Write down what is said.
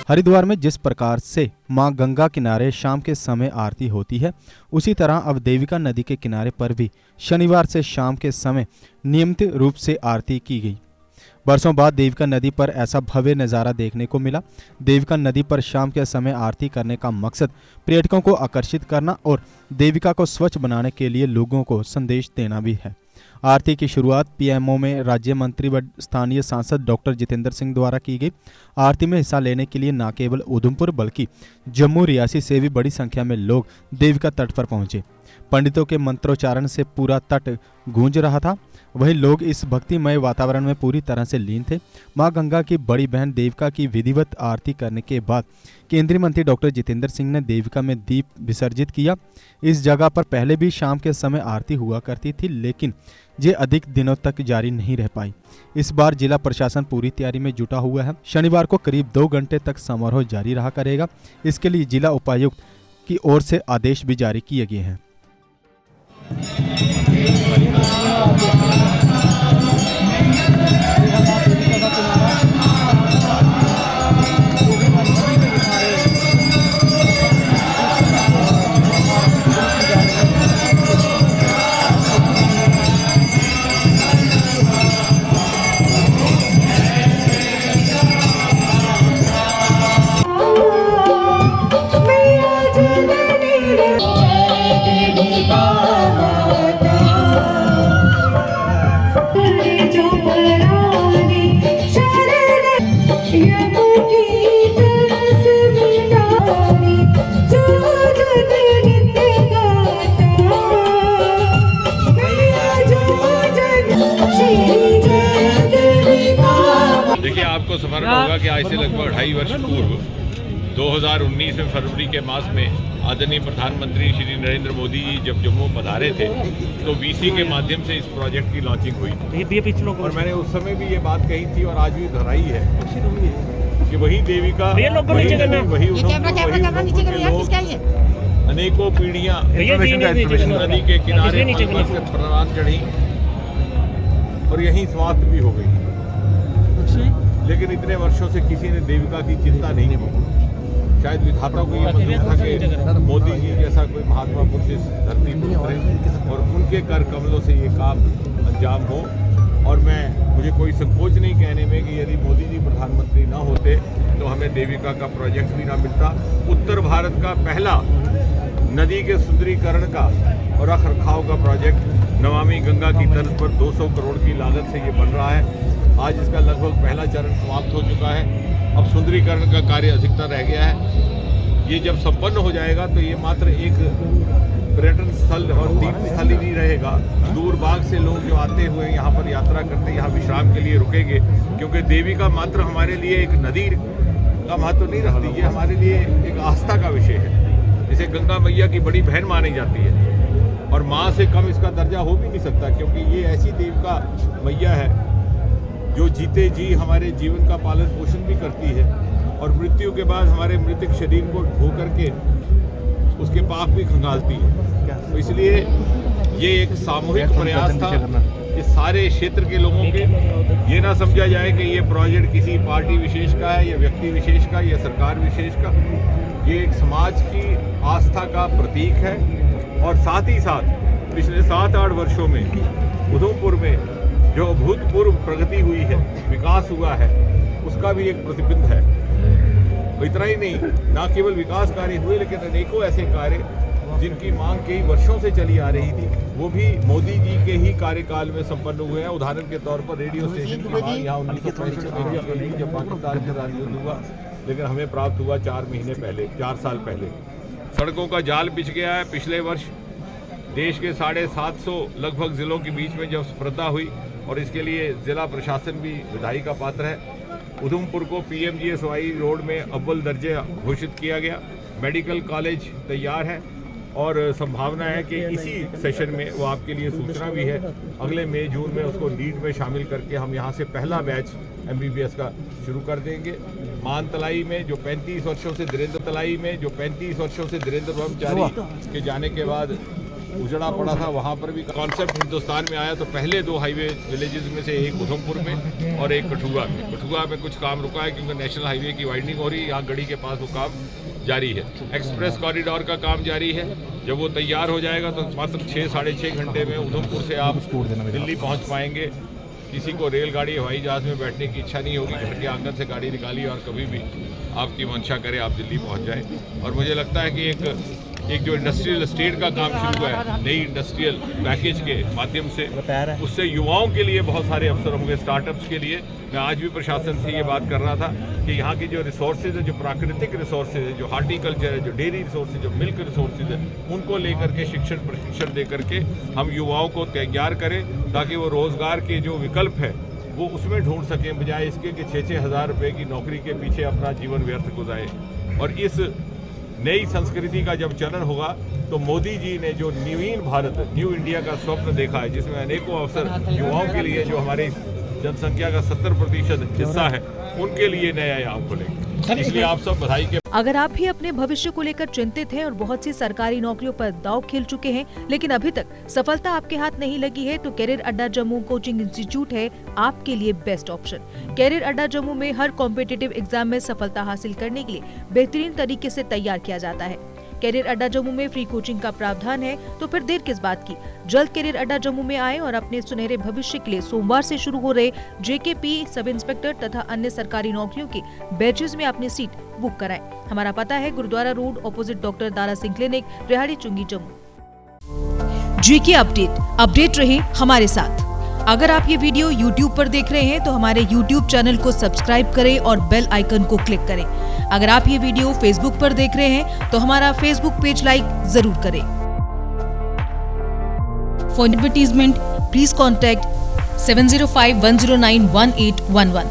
हरिद्वार में जिस प्रकार से मां गंगा किनारे शाम के समय आरती होती है, उसी तरह अब देविका नदी के किनारे पर भी शनिवार से शाम के समय नियमित रूप से आरती की गई। बरसों बाद देविका नदी पर ऐसा भव्य नज़ारा देखने को मिला। देविका नदी पर शाम के समय आरती करने का मकसद पर्यटकों को आकर्षित करना और देविका को स्वच्छ बनाने के लिए लोगों को संदेश देना भी है। आरती की शुरुआत पीएमओ में राज्य मंत्री व स्थानीय सांसद डॉक्टर जितेंद्र सिंह द्वारा की गई। आरती में हिस्सा लेने के लिए न केवल उधमपुर बल्कि जम्मू रियासी से भी बड़ी संख्या में लोग देविका तट पर पहुंचे। पंडितों के मंत्रोच्चारण से पूरा तट गूंज रहा था। वहीं लोग इस भक्तिमय वातावरण में पूरी तरह से लीन थे। मां गंगा की बड़ी बहन देविका की विधिवत आरती करने के बाद केंद्रीय मंत्री डॉक्टर जितेंद्र सिंह ने देविका में दीप विसर्जित किया। इस जगह पर पहले भी शाम के समय आरती हुआ करती थी, लेकिन ये अधिक दिनों तक जारी नहीं रह पाई। इस बार जिला प्रशासन पूरी तैयारी में जुटा हुआ है। शनिवार को करीब 2 घंटे तक समारोह जारी रहा करेगा। इसके लिए जिला उपायुक्त की ओर से आदेश भी जारी किए गए हैं। देखिए, आपको स्मरण होगा कि आज से लगभग 2.5 वर्ष पूर्व 2019 में फरवरी के मास में आदरणीय प्रधानमंत्री श्री नरेंद्र मोदी जी जब जम्मू पधारे थे तो वीसी के माध्यम से इस प्रोजेक्ट की लॉन्चिंग हुई और मैंने उस समय भी ये बात कही थी और आज भी दोहराई है कि वही देविका वही अनेकों पीढ़ियां नदी के किनारे प्राण चढ़ी और यही समाप्त भी हो गई। लेकिन इतने वर्षों से किसी ने देविका की चिंता नहीं की। शायद विधाता को ये मंजूर था कि मोदी जी जैसा कोई महात्मा पुरुष इस धरती पर उतरे और उनके कर कमलों से ये काम अंजाम हो। और मुझे कोई संकोच नहीं कहने में कि यदि मोदी जी प्रधानमंत्री ना होते तो हमें देविका का प्रोजेक्ट भी ना मिलता। उत्तर भारत का पहला नदी के सुंदरीकरण का और रख रखाव का प्रोजेक्ट नमामि गंगा की तर्ज पर 200 करोड़ की लागत से ये बन रहा है। आज इसका लगभग पहला चरण समाप्त हो चुका है। अब सुंदरीकरण का कार्य अधिकतर रह गया है। ये जब संपन्न हो जाएगा तो ये मात्र एक पर्यटन स्थल और तीर्थ स्थल ही नहीं रहेगा। दूर बाग से लोग जो आते हुए यहाँ पर यात्रा करते यहाँ विश्राम के लिए रुकेंगे, क्योंकि देविका मात्र हमारे लिए एक नदी का महत्व नहीं रखती, ये हमारे लिए एक आस्था का विषय है। जिसे गंगा मैया की बड़ी बहन मानी जाती है और माँ से कम इसका दर्जा हो भी नहीं सकता, क्योंकि ये ऐसी देविका मैया है जो जीते जी हमारे जीवन का पालन पोषण भी करती है और मृत्यु के बाद हमारे मृतक शरीर को धो करके उसके पाप भी खंगालती है। तो इसलिए ये एक सामूहिक प्रयास था कि सारे क्षेत्र के लोगों के, ये ना समझा जाए कि ये प्रोजेक्ट किसी पार्टी विशेष का है या व्यक्ति विशेष का या सरकार विशेष का। ये एक समाज की आस्था का प्रतीक है और साथ ही साथ पिछले 7-8 वर्षों में उधमपुर में जो अभूतपूर्व प्रगति हुई है, विकास हुआ है, उसका भी एक प्रतिबिंब है। तो इतना ही नहीं, न केवल विकास कार्य हुए लेकिन अनेकों ऐसे कार्य जिनकी मांग कई वर्षों से चली आ रही थी वो भी मोदी जी के ही कार्यकाल में संपन्न हुए हैं। उदाहरण के तौर पर रेडियो स्टेशन की मांग यहाँ 1965 में जब पाकिस्तान से राज्य हुआ, लेकिन हमें प्राप्त हुआ 4 साल पहले। सड़कों का जाल बिछ गया है। पिछले वर्ष देश के 750 लगभग जिलों के बीच में जब स्पर्धा हुई और इसके लिए जिला प्रशासन भी बधाई का पात्र है। उधमपुर को PMGSY रोड में अव्वल दर्जे घोषित किया गया। मेडिकल कॉलेज तैयार है और संभावना है कि इसी सेशन में वो आपके लिए सूचना भी है, अगले मई जून में उसको लीड में शामिल करके हम यहाँ से पहला बैच MBBS का शुरू कर देंगे। मानतलाई में जो 35 वर्षों से धीरेन्द्र ब्रह्मचारी के जाने के बाद उजड़ा पड़ा था, वहाँ पर भी कॉन्सेप्ट हिंदुस्तान में आया तो पहले 2 हाईवे विलेजेस में से एक उधमपुर में और एक कठुआ में। कठुआ में कुछ काम रुका है क्योंकि नेशनल हाईवे की वाइडनिंग हो रही है, यहाँ गढ़ी के पास वो काम जारी है। एक्सप्रेस कॉरिडोर का काम जारी है, जब वो तैयार हो जाएगा तो मात्र 6 साढ़े 6 घंटे में उधमपुर से आप दिल्ली पहुँच पाएंगे। किसी को रेलगाड़ी हवाई जहाज़ में बैठने की इच्छा नहीं होगी, घर के आंगन से गाड़ी निकालिए और कभी भी आपकी मंशा करे आप दिल्ली पहुंच जाए। और मुझे लगता है कि एक जो इंडस्ट्रियल एस्टेट का काम शुरू हुआ है नई इंडस्ट्रियल पैकेज के माध्यम से, उससे युवाओं के लिए बहुत सारे अवसर होंगे, स्टार्टअप्स के लिए। मैं आज भी प्रशासन से ये बात कर रहा था कि यहाँ की जो रिसोर्सेज है, जो प्राकृतिक रिसोर्सेज है, जो हार्टिकल्चर है, जो डेयरी रिसोर्सेज, जो मिल्क रिसोर्सेज है, उनको लेकर के शिक्षण प्रशिक्षण दे करके हम युवाओं को तैयार करें ताकि वो रोज़गार के जो विकल्प है वो उसमें ढूंढ सकें, बजाय इसके कि 6-6 हज़ार रुपये की नौकरी के पीछे अपना जीवन व्यर्थ गुजारे। और इस नई संस्कृति का जब चलन होगा तो मोदी जी ने जो नवीन भारत, न्यू इंडिया का स्वप्न देखा है, जिसमें अनेकों अवसर युवाओं के लिए, जो हमारी जनसंख्या का 70% हिस्सा है, उनके लिए नए आयाम खुलेंगे। इसलिए आप सब बधाई के। अगर आप भी अपने भविष्य को लेकर चिंतित हैं और बहुत सी सरकारी नौकरियों पर दांव खेल चुके हैं, लेकिन अभी तक सफलता आपके हाथ नहीं लगी है, तो कैरियर अड्डा जम्मू कोचिंग इंस्टीट्यूट है आपके लिए बेस्ट ऑप्शन। कैरियर अड्डा जम्मू में हर कॉम्पिटिटिव एग्जाम में सफलता हासिल करने के लिए बेहतरीन तरीके से तैयार किया जाता है। कैरियर अड्डा जम्मू में फ्री कोचिंग का प्रावधान है, तो फिर देर किस बात की। जल्द कैरियर अड्डा जम्मू में आए और अपने सुनहरे भविष्य के लिए सोमवार से शुरू हो रहे JKP, सब इंस्पेक्टर तथा अन्य सरकारी नौकरियों के बैचेस में अपनी सीट बुक कराएं। हमारा पता है Gurudwara road, opposite doctor Dara Singh clinic, Rehari Chungi, Jammu. GK update रहे हमारे साथ। अगर आप ये वीडियो YouTube पर देख रहे हैं तो हमारे YouTube चैनल को सब्सक्राइब करें और बेल आइकन को क्लिक करें। अगर आप ये वीडियो Facebook पर देख रहे हैं तो हमारा Facebook पेज लाइक जरूर करें। For advertisement please contact 7051091811।